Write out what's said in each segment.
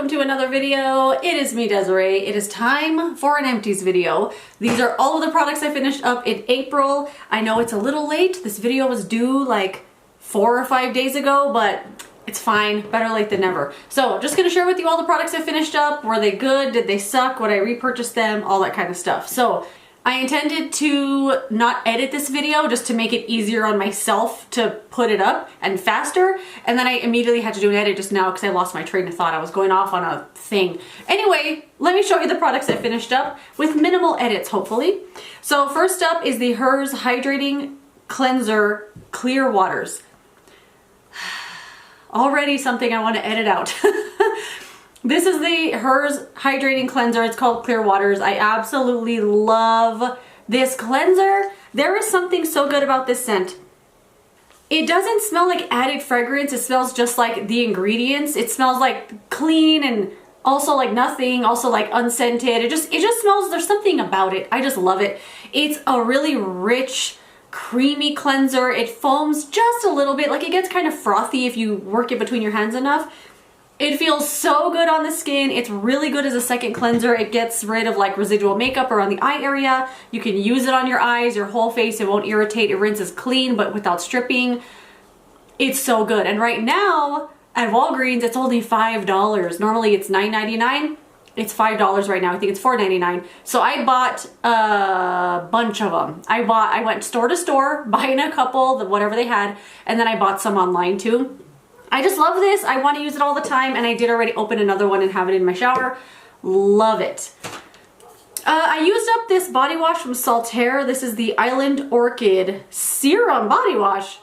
welcome to another video. It is me, Desiree. It is time for an empties video. These are all of the products I finished up in April. I know it's a little late. This video was due like 4 or 5 days ago, but it's fine. Better late than never. So just gonna share with you all the products I finished up. Were they good? Did they suck? Would I repurchase them? All that kind of stuff. So I intended to not edit this video just to make it easier on myself to put it up and faster. And then I immediately had to do an edit just now because I lost my train of thought. I was going off on a thing. Anyway, let me show you the products I finished up with minimal edits, hopefully. So first up is the Hers Hydrating Cleanser Clear Waters. Already something I want to edit out. This is the Hers Hydrating Cleanser. It's called Clear Waters. I absolutely love this cleanser. There is something so good about this scent. It doesn't smell like added fragrance. It smells just like the ingredients. It smells like clean and also like nothing, also like unscented. It just smells, there's something about it. I just love it. It's a really rich, creamy cleanser. It foams just a little bit, like it gets kind of frothy if you work it between your hands enough. It feels so good on the skin. It's really good as a second cleanser. It gets rid of like residual makeup around the eye area. You can use it on your eyes, your whole face. It won't irritate. It rinses clean but without stripping. It's so good. And right now at Walgreens, it's only $5. Normally it's $9.99. It's $5 right now. I think it's $4.99. So I bought a bunch of them. I went store to store, buying a couple, whatever they had, and then I bought some online too. I just love this. I want to use it all the time, and I did already open another one and have it in my shower. Love it. I used up this body wash from Saltaire. This is the Island Orchid Serum Body Wash.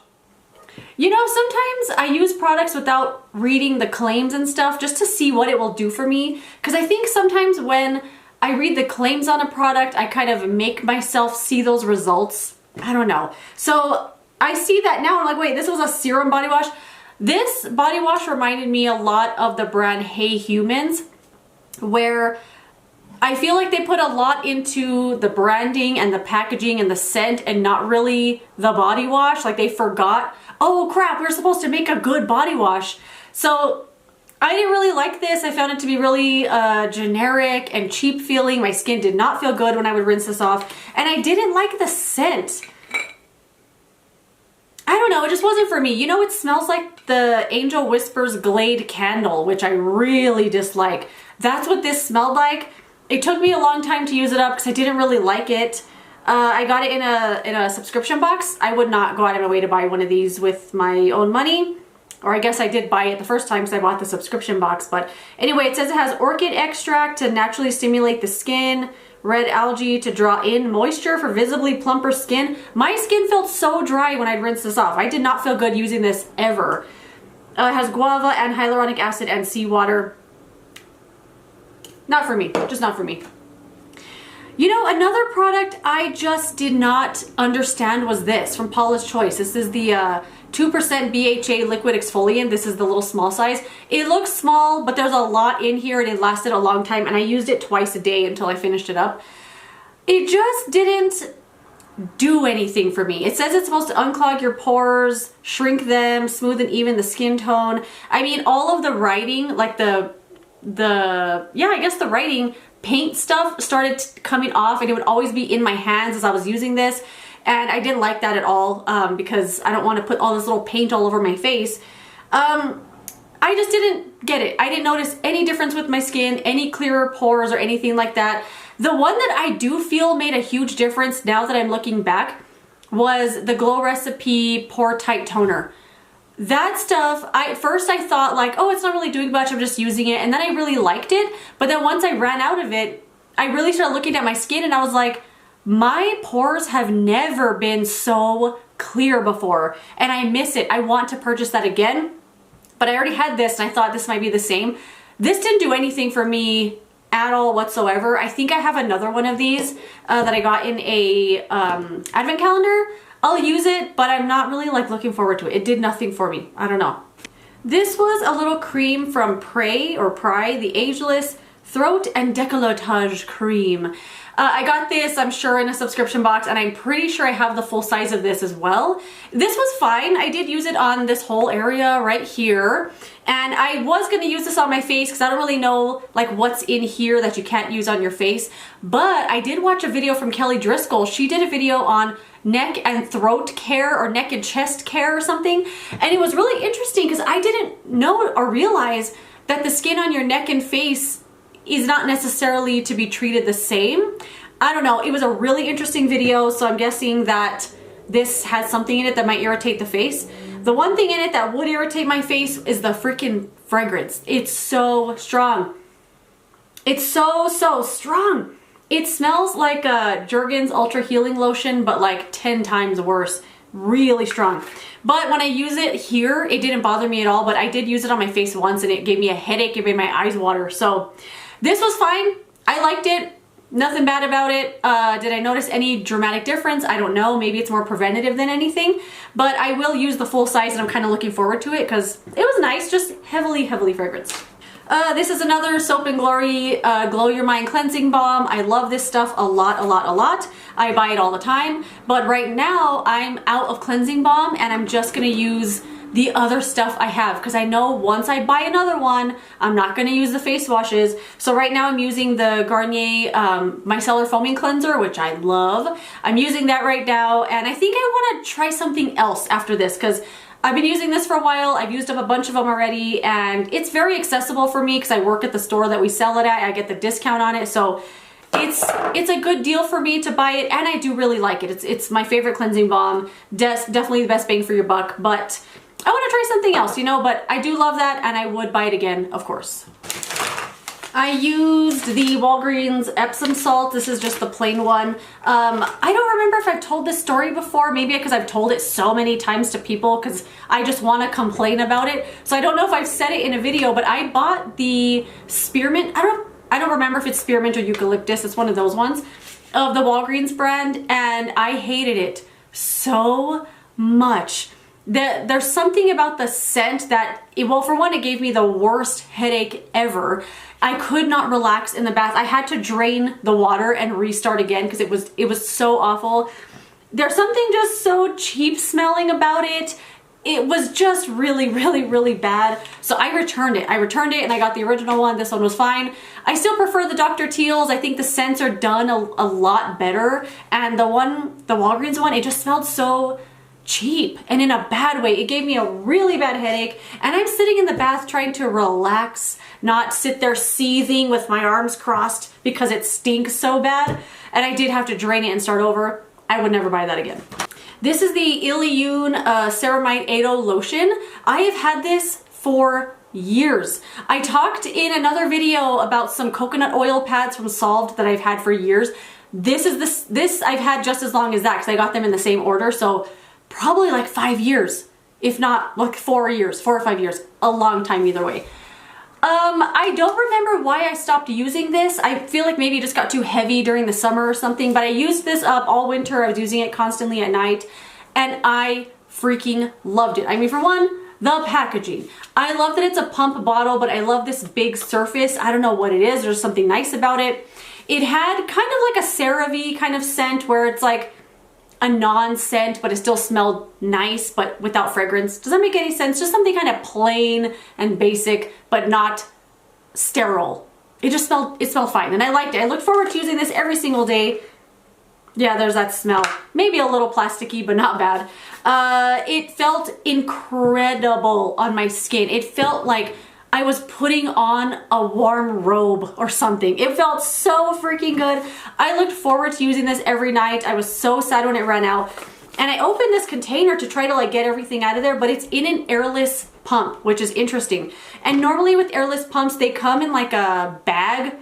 You know, sometimes I use products without reading the claims and stuff just to see what it will do for me. Because I think sometimes when I read the claims on a product, I kind of make myself see those results. I don't know. So I see that now. I'm like, wait, this was a serum body wash? This body wash reminded me a lot of the brand Hey Humans, where I feel like they put a lot into the branding and the packaging and the scent and not really the body wash. Like they forgot, oh crap, we're supposed to make a good body wash. So I didn't really like this. I found it to be really generic and cheap feeling. My skin did not feel good when I would rinse this off. And I didn't like the scent. I don't know, it just wasn't for me. You know, it smells like the Angel Whispers Glade candle, which I really dislike. That's what this smelled like. It took me a long time to use it up because I didn't really like it. I got it in a subscription box. I would not go out of my way to buy one of these with my own money. Or I guess I did buy it the first time because I bought the subscription box. But anyway, it says it has orchid extract to naturally stimulate the skin, red algae to draw in moisture for visibly plumper skin. My skin felt so dry when I'd rinsed this off. I did not feel good using this ever. It has guava and hyaluronic acid and seawater. Not for me, just not for me. You know, another product I just did not understand was this from Paula's Choice. This is the 2% BHA liquid exfoliant. This is the little small size. It looks small, but there's a lot in here and it lasted a long time, and I used it twice a day until I finished it up. It just didn't do anything for me. It says it's supposed to unclog your pores, shrink them, smooth and even the skin tone. I mean, all of the writing, like the writing, paint stuff started coming off, and it would always be in my hands as I was using this. And I didn't like that at all because I don't want to put all this little paint all over my face. I just didn't get it. I didn't notice any difference with my skin, any clearer pores or anything like that. The one that I do feel made a huge difference now that I'm looking back was the Glow Recipe Pore Tight Toner. That stuff, at first I thought like, oh, it's not really doing much, I'm just using it. And then I really liked it. But then once I ran out of it, I really started looking at my skin and I was like, my pores have never been so clear before, and I miss it. I want to purchase that again, but I already had this and I thought this might be the same. This didn't do anything for me at all whatsoever. I think I have another one of these that I got in a advent calendar. I'll use it, but I'm not really like looking forward to it. It did nothing for me. I don't know. This was a little cream from Pry, the Ageless Throat and Décolletage Cream. I got this, I'm sure, in a subscription box, and I'm pretty sure I have the full size of this as well. This was fine. I did use it on this whole area right here. And I was gonna use this on my face because I don't really know like what's in here that you can't use on your face. But I did watch a video from Kelly Driscoll. She did a video on neck and throat care or neck and chest care or something. And it was really interesting because I didn't know or realize that the skin on your neck and face is not necessarily to be treated the same. I don't know. It was a really interesting video, so I'm guessing that this has something in it that might irritate the face. The one thing in it that would irritate my face is the freaking fragrance. It's so strong. It's so strong. It smells like a Jergens Ultra Healing Lotion, but like 10 times worse. Really strong. But when I use it here, it didn't bother me at all, but I did use it on my face once and it gave me a headache. It made my eyes water. So this was fine. I liked it. Nothing bad about it. Did I notice any dramatic difference? I don't know. Maybe it's more preventative than anything, but I will use the full size and I'm kind of looking forward to it because it was nice, just heavily fragrance. This is another Soap and Glory Glow Your Mind Cleansing Balm. I love this stuff a lot. I buy it all the time, but right now I'm out of cleansing balm and I'm just gonna use the other stuff I have because I know once I buy another one, I'm not gonna use the face washes. So right now I'm using the Garnier Micellar Foaming Cleanser, which I love. I'm using that right now, and I think I wanna try something else after this because I've been using this for a while. I've used up a bunch of them already, and it's very accessible for me because I work at the store that we sell it at. I get the discount on it, so it's a good deal for me to buy it, and I do really like it. It's my favorite cleansing balm. Definitely the best bang for your buck, but I want to try something else, you know, but I do love that, and I would buy it again, of course. I used the Walgreens Epsom salt. This is just the plain one. I don't remember if I've told this story before, maybe because I've told it so many times to people because I just want to complain about it. So I don't know if I've said it in a video, but I bought the spearmint. I don't remember if it's spearmint or eucalyptus. It's one of those ones of the Walgreens brand, and I hated it so much. There's something about the scent that, well, for one, it gave me the worst headache ever. I could not relax in the bath. I had to drain the water and restart again because it was so awful. There's something just so cheap smelling about it. It was just really bad. So I returned it. And I got the original one. This one was fine. I still prefer the Dr. Teal's. I think the scents are done a lot better. And the Walgreens one, it just smelled so cheap and in a bad way. It gave me a really bad headache, and I'm sitting in the bath trying to relax, not sit there seething with my arms crossed because it stinks so bad, and I did have to drain it and start over. I would never buy that again. This is the Ilyun Ceramide Ado Lotion. I have had this for years. I talked in another video about some coconut oil pads from Solved that I've had for years. This I've had just as long as that because I got them in the same order, so probably like 5 years, if not like 4 or 5 years, a long time either way. I don't remember why I stopped using this. I feel like maybe it just got too heavy during the summer or something, but I used this up all winter. I was using it constantly at night, and I freaking loved it. I mean, for one, the packaging. I love that it's a pump bottle, but I love this big surface. I don't know what it is. There's something nice about it. It had kind of like a CeraVe kind of scent where it's like a non-scent, but it still smelled nice, but without fragrance. Does that make any sense? Just something kind of plain and basic, but not sterile. It smelled fine, and I liked it. I look forward to using this every single day. Yeah, there's that smell. Maybe a little plasticky, but not bad. It felt incredible on my skin. It felt like I was putting on a warm robe or something. It felt so freaking good. I looked forward to using this every night. I was so sad when it ran out. And I opened this container to try to like get everything out of there, but it's in an airless pump, which is interesting. And normally with airless pumps, they come in like a bag.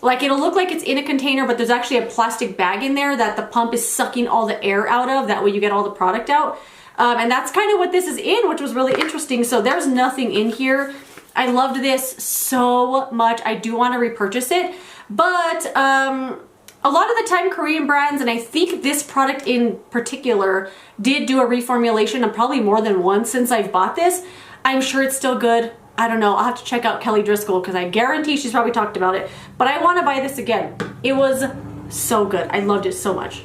Like it'll look like it's in a container, but there's actually a plastic bag in there that the pump is sucking all the air out of. That way you get all the product out. And that's kind of what this is in, which was really interesting. So there's nothing in here. I loved this so much. I do want to repurchase it, but a lot of the time Korean brands, and I think this product in particular, did do a reformulation, and probably more than once since I've bought this. I'm sure it's still good. I don't know. I'll have to check out Kelly Driscoll because I guarantee she's probably talked about it, but I want to buy this again. It was So good. I loved it so much.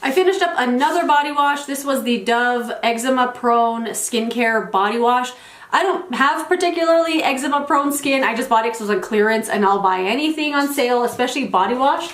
I finished up another body wash. This was the Dove Eczema Prone Skincare Body Wash. I don't have particularly eczema prone skin. I just bought it because it was on clearance, and I'll buy anything on sale, especially body wash.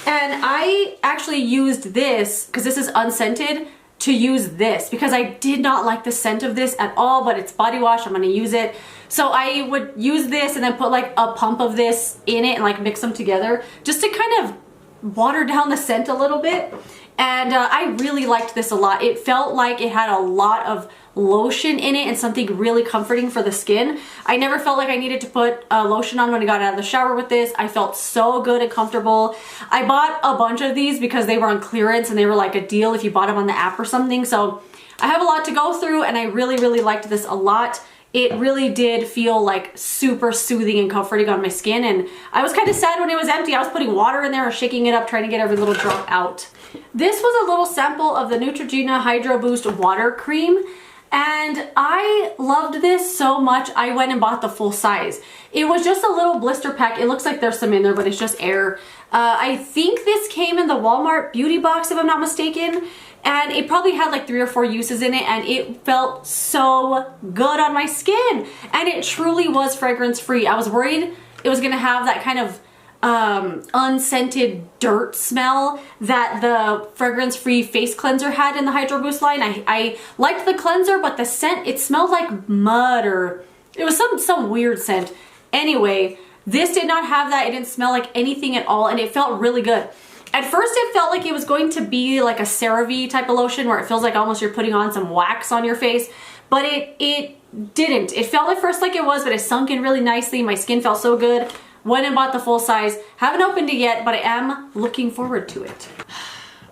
And I actually used this, because this is unscented, to use this because I did not like the scent of this at all, but it's body wash. I'm going to use it. So I would use this and then put like a pump of this in it and like mix them together just to kind of water down the scent a little bit. And I really liked this a lot. It felt like it had a lot of lotion in it and something really comforting for the skin. I never felt like I needed to put lotion on when I got out of the shower with this. I felt so good and comfortable. I bought a bunch of these because they were on clearance and they were like a deal if you bought them on the app or something. So I have a lot to go through, and I really, really liked this a lot. It really did feel like super soothing and comforting on my skin, and I was kind of sad when it was empty. I was putting water in there and shaking it up, trying to get every little drop out. This was a little sample of the Neutrogena Hydro Boost Water Cream, and I loved this so much I went and bought the full size. It was just a little blister pack. It looks like there's some in there, but it's just air. I think this came in the Walmart beauty box, if I'm not mistaken. And it probably had like 3 or 4 uses in it, and it felt so good on my skin. And it truly was fragrance free. I was worried it was gonna have that kind of unscented dirt smell that the fragrance free face cleanser had in the Hydro Boost line. I liked the cleanser, but the scent, it smelled like mud, or it was some weird scent. Anyway, this did not have that. It didn't smell like anything at all, and it felt really good. At first it felt like it was going to be like a CeraVe type of lotion where it feels like almost you're putting on some wax on your face, but it didn't. It felt at first like it was, but it sunk in really nicely. My skin felt so good. Went and bought the full size. Haven't opened it yet, but I am looking forward to it.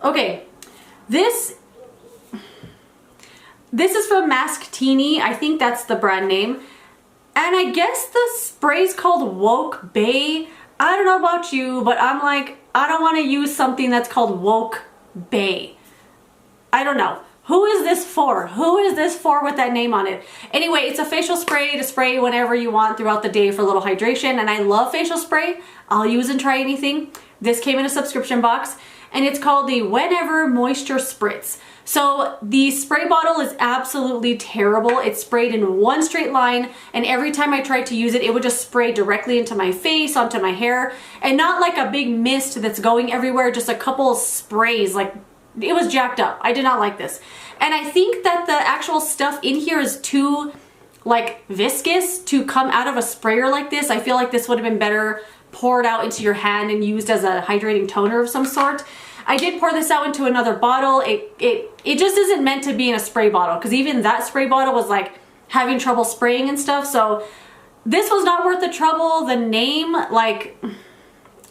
Okay, this is from Masktini. I think that's the brand name. And I guess the spray's called Woke Bay. I don't know about you, but I'm like, I don't want to use something that's called Woke Bay. I don't know. Who is this for? Who is this for with that name on it? Anyway, it's a facial spray to spray whenever you want throughout the day for a little hydration, and I love facial spray. I'll use and try anything. This came in a subscription box, and it's called the Whenever Moisture Spritz. So the spray bottle is absolutely terrible. It's sprayed in one straight line, and every time I tried to use it, it would just spray directly into my face, onto my hair, and not like a big mist that's going everywhere, just a couple sprays. Like, it was jacked up. I did not like this. And I think that the actual stuff in here is too like viscous to come out of a sprayer like this. I feel like this would have been better poured out into your hand and used as a hydrating toner of some sort. I did pour this out into another bottle. It just isn't meant to be in a spray bottle, because even that spray bottle was like having trouble spraying and stuff. So this was not worth the trouble. The name, like,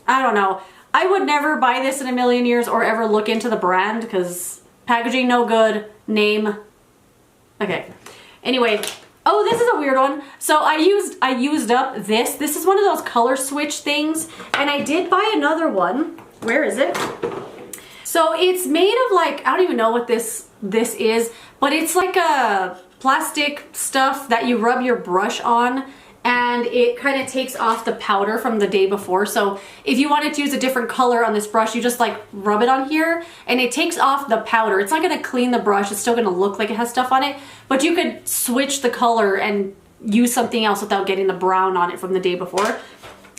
I don't know. I would never buy this in a million years or ever look into the brand, because packaging no good, name. Okay. Anyway, oh, this is a weird one. So I used up this. This is one of those color switch things, and I did buy another one. Where is it? So it's made of like, I don't even know what this is, but it's like a plastic stuff that you rub your brush on, and it kind of takes off the powder from the day before. So if you wanted to use a different color on this brush, you just like rub it on here and it takes off the powder. It's not going to clean the brush. It's still going to look like it has stuff on it, but you could switch the color and use something else without getting the brown on it from the day before.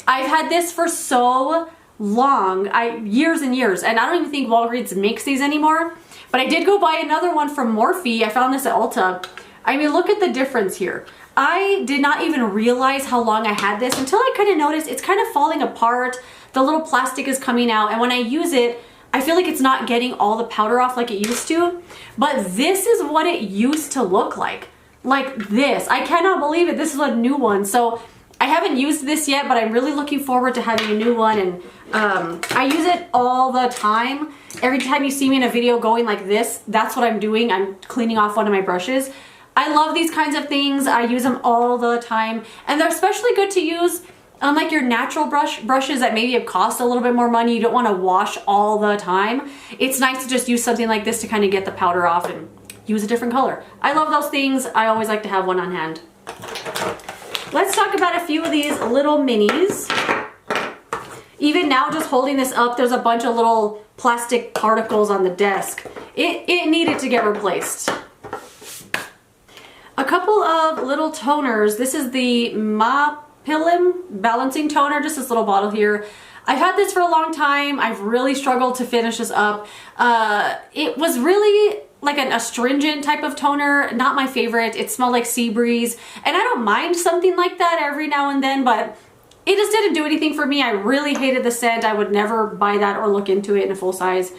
I've had this for so long, years and years, and I don't even think Walgreens makes these anymore, but I did go buy another one from Morphe. I found this at Ulta. I mean, look at the difference here. I did not even realize how long I had this until I kind of noticed it's kind of falling apart. The little plastic is coming out, and when I use it, I feel like it's not getting all the powder off like it used to. But this is what it used to look like this. I cannot believe it. This is a new one. So I haven't used this yet, but I'm really looking forward to having a new one, and I use it all the time. Every time you see me in a video going like this, that's what I'm doing. I'm cleaning off one of my brushes. I love these kinds of things. I use them all the time, and they're especially good to use on like your natural brushes that maybe have cost a little bit more money. You don't want to wash all the time. It's nice to just use something like this to kind of get the powder off and use a different color. I love those things. I always like to have one on hand. Let's talk about a few of these little minis. Even now, just holding this up, there's a bunch of little plastic particles on the desk. It needed to get replaced. A couple of little toners. This is the Mapilim Balancing Toner, just this little bottle here. I've had this for a long time. I've really struggled to finish this up. It was really like an astringent type of toner, not my favorite. It smelled like sea breeze, and I don't mind something like that every now and then, but it just didn't do anything for me. I really hated the scent. I would never buy that or look into it in a full size.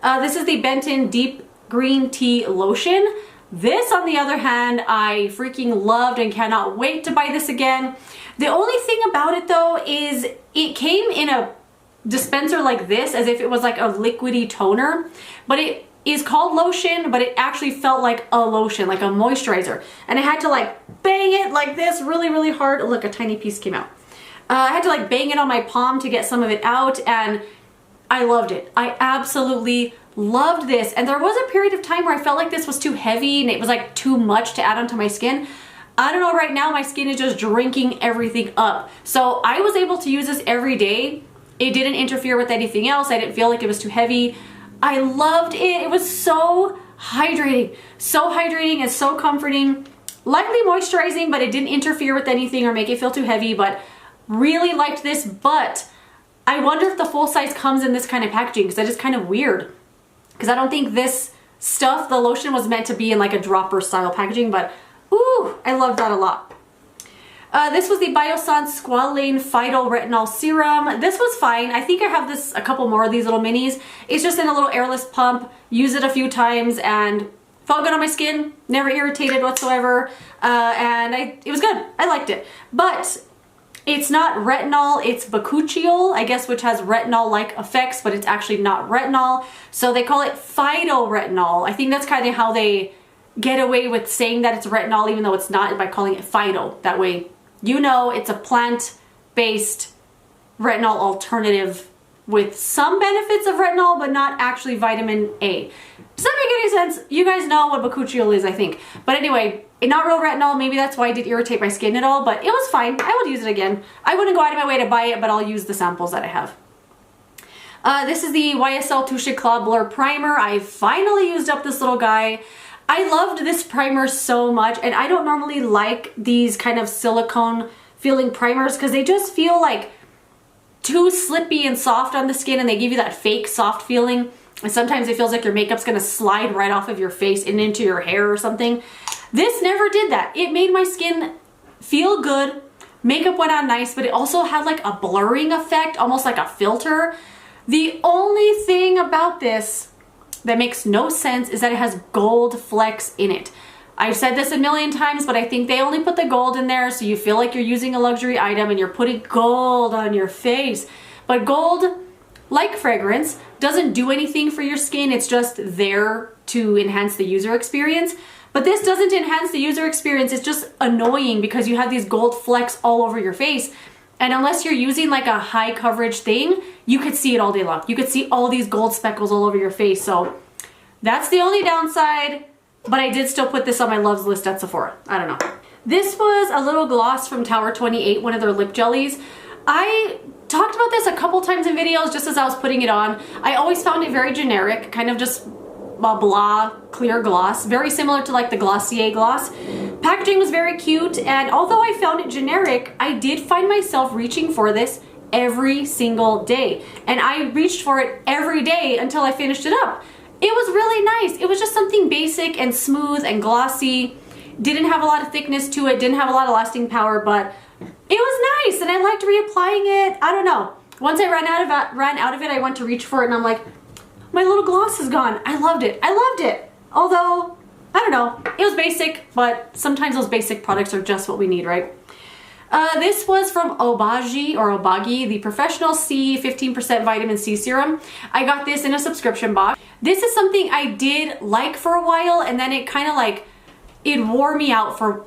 This is the Benton Deep Green Tea Lotion. This, on the other hand, I freaking loved and cannot wait to buy this again. The only thing about it though is it came in a dispenser like this, as if it was like a liquidy toner, but it is called lotion, but it actually felt like a lotion, like a moisturizer. And I had to like bang it like this really, really hard. Look, a tiny piece came out. I had to like bang it on my palm to get some of it out, and I loved it. I absolutely loved this. And there was a period of time where I felt like this was too heavy and it was like too much to add onto my skin. I don't know, right now my skin is just drinking everything up. So I was able to use this every day. It didn't interfere with anything else. I didn't feel like it was too heavy. I loved it. It was so hydrating and so comforting. Lightly moisturizing, but it didn't interfere with anything or make it feel too heavy, but really liked this. But I wonder if the full size comes in this kind of packaging, because that is kind of weird. Because I don't think this stuff, the lotion, was meant to be in like a dropper style packaging, but ooh, I love that a lot. This was the Biossance Squalane Phytoretinol Serum. This was fine. I think I have this, a couple more of these little minis. It's just in a little airless pump. Used it a few times and felt good on my skin. Never irritated whatsoever. And it was good. I liked it. But it's not retinol, it's bakuchiol, I guess, which has retinol-like effects, but it's actually not retinol. So they call it phytoretinol. I think that's kind of how they get away with saying that it's retinol, even though it's not, by calling it phyto. That way, you know, it's a plant-based retinol alternative with some benefits of retinol, but not actually vitamin A. Does that make any sense? You guys know what bakuchiol is, I think. But anyway, not real retinol. Maybe that's why it did irritate my skin at all, but it was fine. I would use it again. I wouldn't go out of my way to buy it, but I'll use the samples that I have. This is the YSL Touche Claw Blur Primer. I finally used up this little guy. I loved this primer so much, and I don't normally like these kind of silicone feeling primers because they just feel like too slippy and soft on the skin, and they give you that fake soft feeling. And sometimes it feels like your makeup's gonna slide right off of your face and into your hair or something. This never did that. It made my skin feel good. Makeup went on nice, but it also had like a blurring effect, almost like a filter. The only thing about this that makes no sense is that it has gold flecks in it. I've said this a million times, but I think they only put the gold in there so you feel like you're using a luxury item and you're putting gold on your face. But gold, like fragrance, doesn't do anything for your skin. It's just there to enhance the user experience. But this doesn't enhance the user experience. It's just annoying because you have these gold flecks all over your face. And unless you're using like a high coverage thing, you could see it all day long. You could see all these gold speckles all over your face. So that's the only downside. But I did still put this on my loves list at Sephora. I don't know. This was a little gloss from Tower 28, one of their lip jellies. I talked about this a couple times in videos just as I was putting it on. I always found it very generic, kind of just blah clear gloss, very similar to like the Glossier gloss. Packaging was very cute, and although I found it generic, I did find myself reaching for this every single day. And I reached for it every day until I finished it up. It was really nice. It was just something basic and smooth and glossy. Didn't have a lot of thickness to it, didn't have a lot of lasting power, but it was nice and I liked reapplying it. I don't know. Once I ran out of it, I went to reach for it and I'm like, my little gloss is gone. I loved it. I loved it. Although, I don't know, it was basic, but sometimes those basic products are just what we need, right? This was from Obagi, the Professional C 15% Vitamin C Serum. I got this in a subscription box. This is something I did like for a while, and then it kind of like, it wore me out for...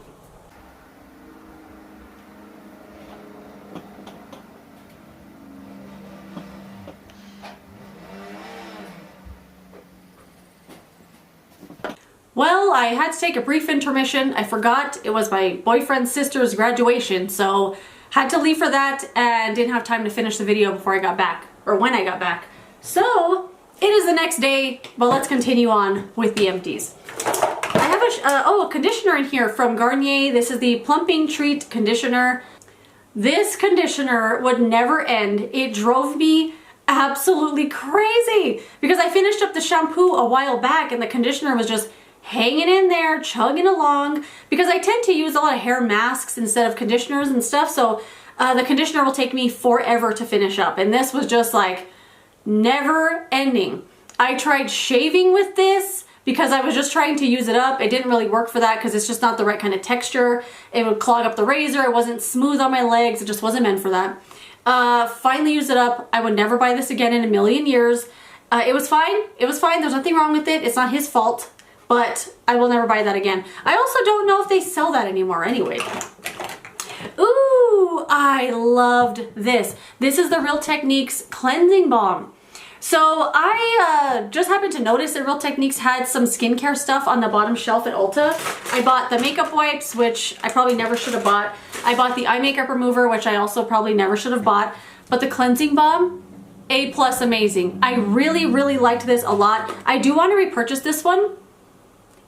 Well, I had to take a brief intermission. I forgot it was my boyfriend's sister's graduation, so Had to leave for that and didn't have time to finish the video before I got back, or when I got back. So it is the next day, but let's continue on with the empties. I have a conditioner in here from Garnier. This is the Plumping Treat Conditioner. This conditioner would never end. It drove me absolutely crazy because I finished up the shampoo a while back and the conditioner was just hanging in there, chugging along, because I tend to use a lot of hair masks instead of conditioners and stuff, so the conditioner will take me forever to finish up, and this was just like never ending. I tried shaving with this because I was just trying to use it up. It didn't really work for that because it's just not the right kind of texture. It would clog up the razor. It wasn't smooth on my legs. It just wasn't meant for that. Finally used it up. I would never buy this again in a million years. It was fine. It was fine. There's nothing wrong with it. It's not his fault, but I will never buy that again. I also don't know if they sell that anymore anyway. Ooh, I loved this. This is the Real Techniques Cleansing Balm. So I just happened to notice that Real Techniques had some skincare stuff on the bottom shelf at Ulta. I bought the makeup wipes, which I probably never should have bought. I bought the eye makeup remover, which I also probably never should have bought. But the cleansing balm, A+ amazing. I really, really liked this a lot. I do want to repurchase this one.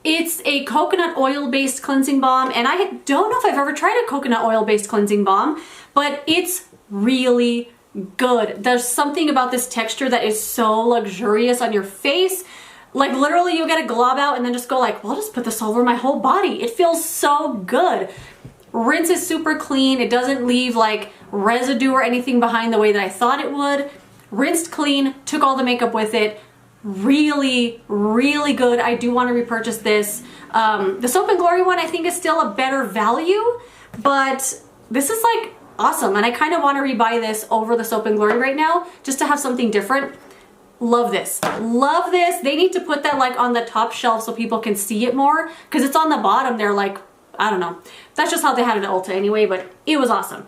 It's a coconut oil based cleansing balm, and I don't know if I've ever tried a coconut oil based cleansing balm, but it's really good. There's something about this texture that is so luxurious on your face. Like literally you'll get a glob out and then just go like, well, I'll just put this all over my whole body. It feels so good. Rinse is super clean. It doesn't leave like residue or anything behind the way that I thought it would. Rinsed clean, took all the makeup with it. Really, really good. I do want to repurchase this. The Soap and Glory one I think is still a better value, but this is like awesome, and I kind of want to rebuy this over the Soap and Glory right now just to have something different. Love this. Love this. They need to put that like on the top shelf so people can see it more, because it's on the bottom. They're like, I don't know. That's just how they had it at Ulta anyway, but it was awesome.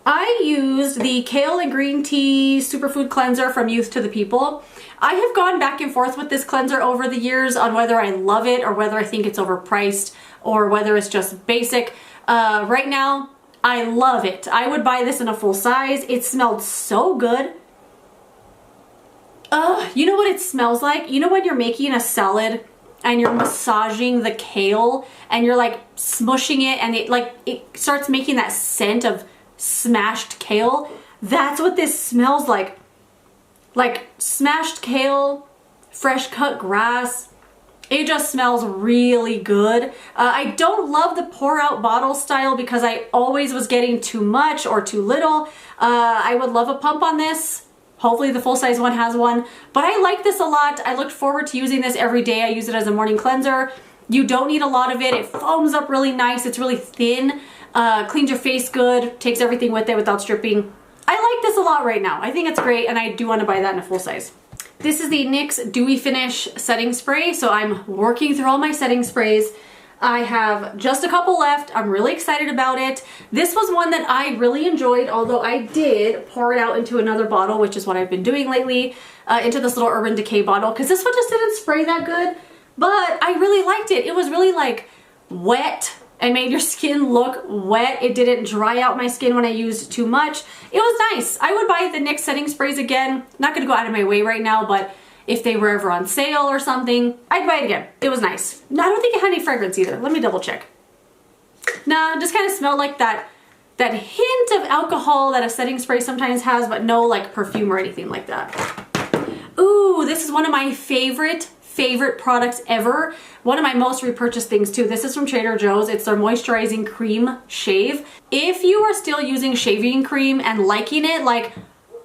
I used the Kale and Green Tea Superfood Cleanser from Youth to the People. I have gone back and forth with this cleanser over the years on whether I love it or whether I think it's overpriced or whether it's just basic. Right now, I love it. I would buy this in a full size. It smelled so good. You know what it smells like? You know when you're making a salad and you're massaging the kale and you're like smushing it and it starts making that scent of smashed kale? That's what this smells like. Like smashed kale, fresh cut grass. It just smells really good. I don't love the pour out bottle style because I always was getting too much or too little. I would love a pump on this. Hopefully the full size one has one, but I like this a lot. I look forward to using this every day. I use it as a morning cleanser. You don't need a lot of it. It foams up really nice. It's really thin, cleans your face good, takes everything with it without stripping. I like this a lot right now. I think it's great, and I do want to buy that in a full size. This is the NYX Dewy Finish Setting Spray, so I'm working through all my setting sprays. I have just a couple left. I'm really excited about it. This was one that I really enjoyed, although I did pour it out into another bottle, which is what I've been doing lately, into this little Urban Decay bottle, because this one just didn't spray that good, but I really liked it. It was really like wet and made your skin look wet. It didn't dry out my skin when I used too much. It was nice. I would buy the NYX setting sprays again. Not gonna go out of my way right now, but if they were ever on sale or something, I'd buy it again. It was nice. No, I don't think it had any fragrance either. Let me double check. Nah, it just kind of smelled like that hint of alcohol that a setting spray sometimes has, but no like perfume or anything like that. Ooh, this is one of my favorite products ever. One of my most repurchased things too. This is from Trader Joe's. It's their moisturizing cream shave. If you are still using shaving cream and liking it, like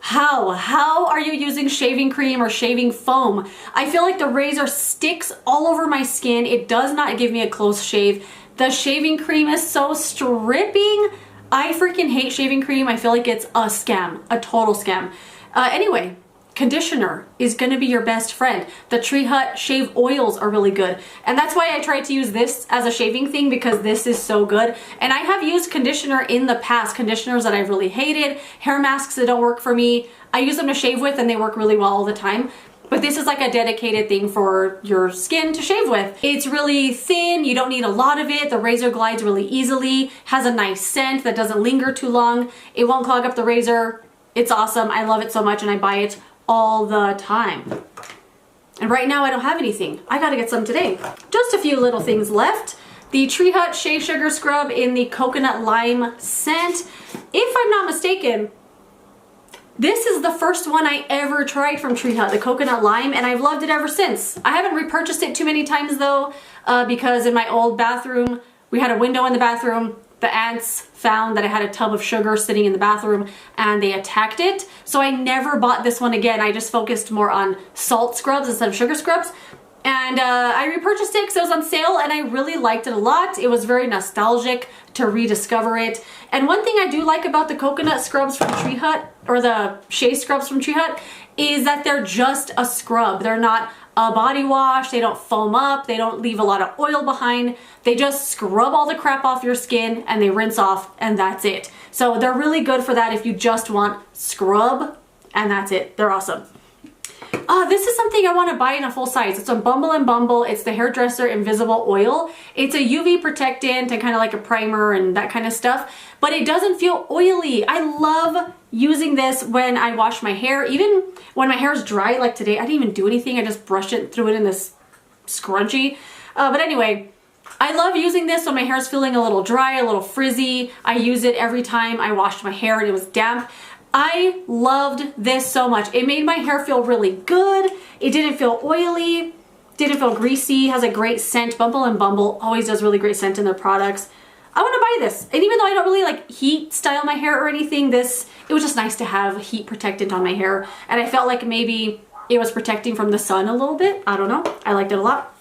how are you using shaving cream or shaving foam? I feel like the razor sticks all over my skin. It does not give me a close shave. The shaving cream is so stripping. I freaking hate shaving cream. I feel like it's a scam, a total scam. Anyway, conditioner is gonna be your best friend. The Tree Hut shave oils are really good. And that's why I tried to use this as a shaving thing, because this is so good. And I have used conditioner in the past, conditioners that I've really hated, hair masks that don't work for me. I use them to shave with and they work really well all the time. But this is like a dedicated thing for your skin to shave with. It's really thin, you don't need a lot of it. The razor glides really easily, has a nice scent that doesn't linger too long. It won't clog up the razor. It's awesome. I love it so much and I buy it all the time. And right now I don't have anything. I gotta get some today. Just a few little things left. The Tree Hut Shea Sugar Scrub in the Coconut Lime scent. If I'm not mistaken, this is the first one I ever tried from Tree Hut, the Coconut Lime, and I've loved it ever since. I haven't repurchased it too many times though, because in my old bathroom, we had a window in the bathroom. The ants found that I had a tub of sugar sitting in the bathroom and they attacked it. So I never bought this one again. I just focused more on salt scrubs instead of sugar scrubs. And I repurchased it because it was on sale and I really liked it a lot. It was very nostalgic to rediscover it. And one thing I do like about the coconut scrubs from Tree Hut, or the shea scrubs from Tree Hut, is that they're just a scrub. They're not a body wash, they don't foam up, they don't leave a lot of oil behind. They just scrub all the crap off your skin and they rinse off and that's it. So they're really good for that if you just want scrub and that's it. They're awesome. This is something I want to buy in a full size. It's on Bumble and Bumble. It's the Hairdresser Invisible Oil. It's a UV protectant and kind of like a primer and that kind of stuff, but it doesn't feel oily. I love using this when I wash my hair. Even when my hair is dry, like today, I didn't even do anything. I just brushed it, threw it in this scrunchie. But anyway, I love using this when my hair is feeling a little dry, a little frizzy. I use it every time I washed my hair and it was damp. I loved this so much. It made my hair feel really good. It didn't feel oily, didn't feel greasy, has a great scent. Bumble and Bumble always does really great scent in their products. I want to buy this. And even though I don't really like heat style my hair or anything, it was just nice to have heat protectant on my hair. And I felt like maybe it was protecting from the sun a little bit. I don't know. I liked it a lot.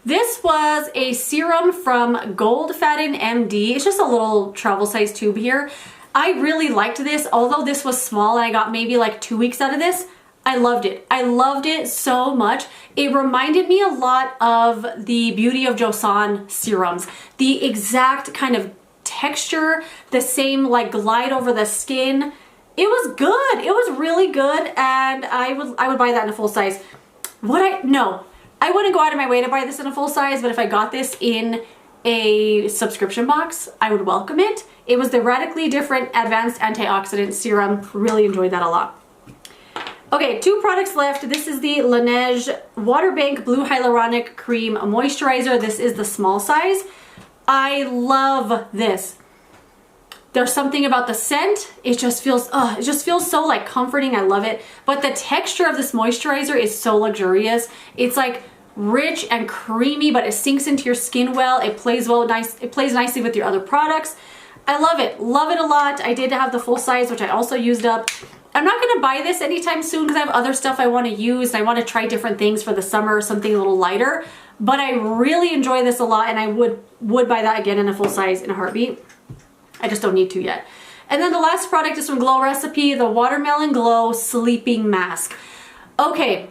This was a serum from Gold Fatten MD. It's just a little travel size tube here. I really liked this, although this was small and I got maybe like 2 weeks out of this. I loved it. I loved it so much. It reminded me a lot of the Beauty of Joseon serums. The exact kind of texture, the same like glide over the skin. It was good. It was really good and I would buy that in a full size. No, I wouldn't go out of my way to buy this in a full size, but if I got this in a subscription box, I would welcome it. It was the Radically Different Advanced Antioxidant Serum. Really enjoyed that a lot. Okay, 2 products left. This is the Laneige Water Bank Blue Hyaluronic Cream Moisturizer. This is the small size. I love this. There's something about the scent. It just feels so like comforting. I love it. But the texture of this moisturizer is so luxurious. It's like rich and creamy, but it sinks into your skin well. It plays nicely with your other products. I love it a lot. I did have the full size, which I also used up. I'm not gonna buy this anytime soon because I have other stuff I wanna use. I wanna try different things for the summer, something a little lighter, but I really enjoy this a lot and I would buy that again in a full size in a heartbeat. I just don't need to yet. And then the last product is from Glow Recipe, the Watermelon Glow Sleeping Mask. Okay,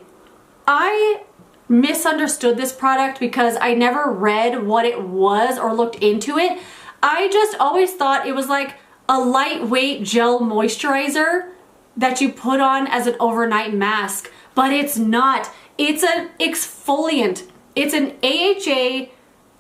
I misunderstood this product because I never read what it was or looked into it. I just always thought it was like a lightweight gel moisturizer that you put on as an overnight mask, but it's not. It's an exfoliant. It's an AHA,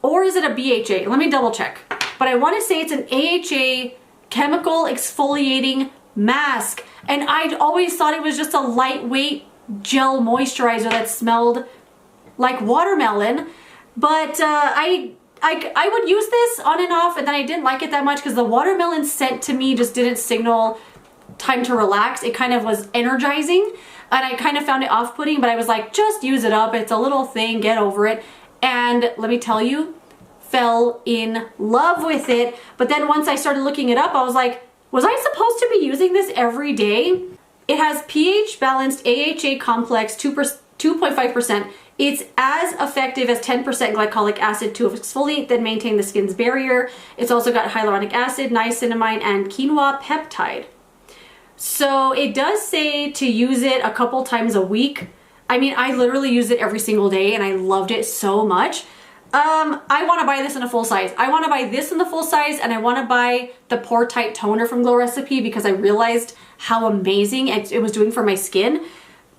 or is it a BHA? Let me double check. But I want to say it's an AHA chemical exfoliating mask. And I'd always thought it was just a lightweight gel moisturizer that smelled like watermelon. But I would use this on and off, and then I didn't like it that much because the watermelon scent to me just didn't signal time to relax. It kind of was energizing and I kind of found it off-putting, but I was like, just use it up. It's a little thing, get over it. And let me tell you, fell in love with it. But then once I started looking it up, I was like, was I supposed to be using this every day? It has pH balanced AHA complex 2.5%. It's as effective as 10% glycolic acid to exfoliate, then maintain the skin's barrier. It's also got hyaluronic acid, niacinamide, and quinoa peptide. So it does say to use it a couple times a week. I mean, I literally use it every single day and I loved it so much. I want to buy this in a full size. I want to buy this in the full size, and I want to buy the Pore Tight Toner from Glow Recipe because I realized how amazing it was doing for my skin.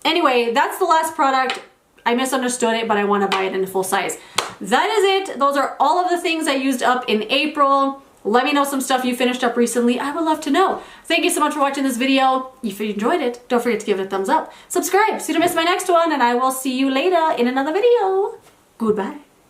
Anyway, that's the last product. I misunderstood it, but I want to buy it in full size. That is it. Those are all of the things I used up in April. Let me know some stuff you finished up recently. I would love to know. Thank you so much for watching this video. If you enjoyed it, don't forget to give it a thumbs up. Subscribe so you don't miss my next one, and I will see you later in another video. Goodbye.